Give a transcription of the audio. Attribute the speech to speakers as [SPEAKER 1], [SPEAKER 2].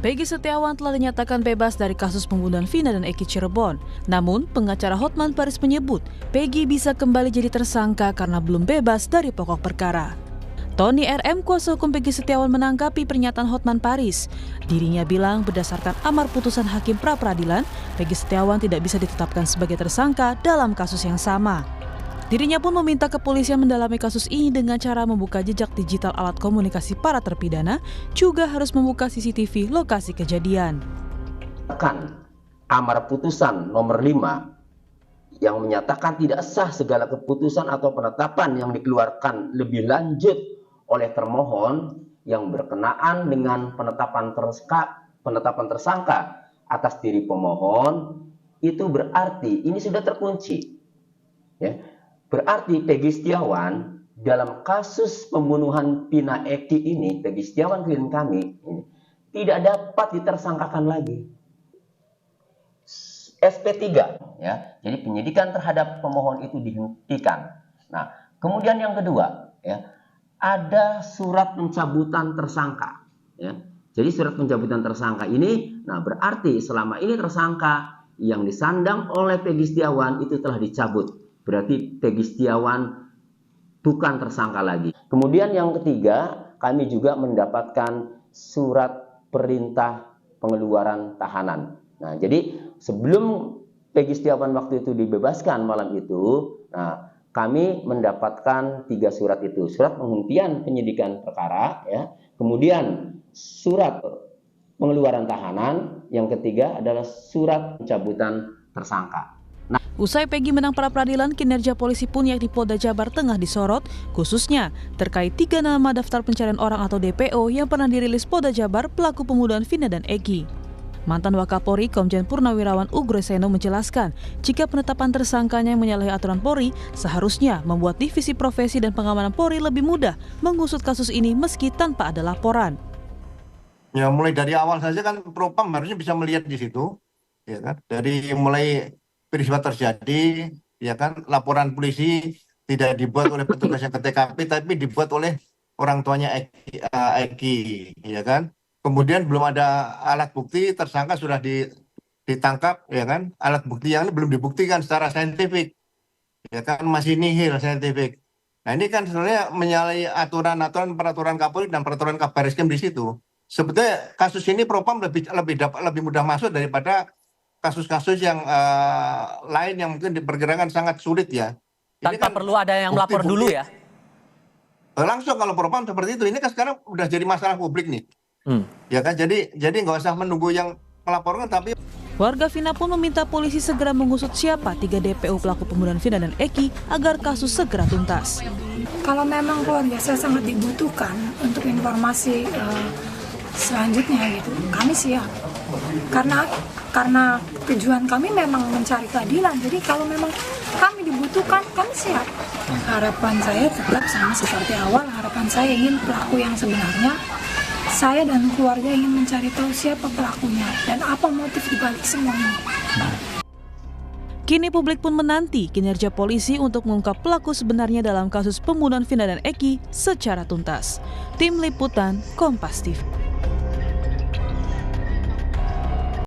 [SPEAKER 1] Peggy Setiawan telah dinyatakan bebas dari kasus pembunuhan Vina dan Eki Cirebon. Namun, pengacara Hotman Paris menyebut Peggy bisa kembali jadi tersangka karena belum bebas dari pokok perkara. Tony RM, kuasa hukum Peggy Setiawan, menanggapi pernyataan Hotman Paris. Dirinya bilang berdasarkan amar putusan Hakim Pra-Peradilan, Peggy Setiawan tidak bisa ditetapkan sebagai tersangka dalam kasus yang sama. Dirinya pun meminta kepolisian mendalami kasus ini dengan cara membuka jejak digital alat komunikasi para terpidana, juga harus membuka CCTV lokasi kejadian.
[SPEAKER 2] Amar putusan nomor 5 yang menyatakan tidak sah segala keputusan atau penetapan yang dikeluarkan lebih lanjut oleh termohon yang berkenaan dengan penetapan tersangka atas diri pemohon, itu berarti ini sudah terkunci. Ya. Berarti Peggy Setiawan dalam kasus pembunuhan Vina Eki ini, Peggy Setiawan klien kami ini, tidak dapat ditersangkakan lagi. SP3, ya. Jadi penyidikan terhadap pemohon itu dihentikan. Nah, kemudian yang kedua, ya, ada surat pencabutan tersangka, ya. Jadi surat pencabutan tersangka ini, nah berarti selama ini tersangka yang disandang oleh Peggy Setiawan itu telah dicabut. Berarti Peggy Setiawan bukan tersangka lagi. Kemudian yang ketiga, kami juga mendapatkan surat perintah pengeluaran tahanan. Nah, jadi sebelum Peggy Setiawan waktu itu dibebaskan malam itu, nah kami mendapatkan 3 surat itu. Surat penghentian penyidikan perkara, ya. Kemudian surat pengeluaran tahanan, yang ketiga adalah surat pencabutan tersangka.
[SPEAKER 1] Usai Peggy menang pra-peradilan, kinerja polisi pun yakni Polda Jabar tengah disorot, khususnya terkait 3 nama daftar pencarian orang atau DPO yang pernah dirilis Polda Jabar pelaku pembunuhan Vina dan Eki. Mantan Wakapolri Komjen Purnawirawan Ugreseno menjelaskan, jika penetapan tersangkanya yang menyalahi aturan Polri, seharusnya membuat divisi profesi dan pengamanan Polri lebih mudah mengusut kasus ini meski tanpa ada laporan.
[SPEAKER 3] Ya, mulai dari awal saja kan Propam harusnya bisa melihat di situ, ya kan? Dari mulai peristiwa terjadi, ya kan, laporan polisi tidak dibuat oleh petugas yang ke TKP, tapi dibuat oleh orang tuanya Eki, ya kan? Kemudian belum ada alat bukti, tersangka sudah ditangkap, ya kan? Alat bukti yang ini belum dibuktikan secara saintifik, ya kan, masih nihil saintifik. Nah, ini kan sebenarnya menyalahi aturan-aturan peraturan Kapolri dan peraturan Kabariskim di situ. Sebetulnya kasus ini Propam lebih mudah masuk daripada kasus-kasus yang lain yang mungkin diperkirakan sangat sulit, ya. Ini
[SPEAKER 4] tanpa
[SPEAKER 3] kan
[SPEAKER 4] perlu ada yang melapor dulu, ya?
[SPEAKER 3] Langsung kalau Propam seperti itu, ini kan sekarang udah jadi masalah publik nih. Ya kan, jadi nggak usah menunggu yang melaporkan, tapi
[SPEAKER 1] warga Vina pun meminta polisi segera mengusut siapa 3 DPO pelaku pembunuhan Vina dan Eki agar kasus segera tuntas.
[SPEAKER 5] Kalau memang keluarga saya sangat dibutuhkan untuk informasi selanjutnya gitu, kami siap. Karena tujuan kami memang mencari keadilan. Jadi kalau memang kami dibutuhkan, kami siap. Harapan saya tetap sama seperti awal. Harapan saya ingin pelaku yang sebenarnya. Saya dan keluarga ingin mencari tahu siapa pelakunya dan apa motif dibalik semua ini.
[SPEAKER 1] Kini publik pun menanti kinerja polisi untuk mengungkap pelaku sebenarnya dalam kasus pembunuhan Vina dan Eki secara tuntas. Tim Liputan Kompas TV.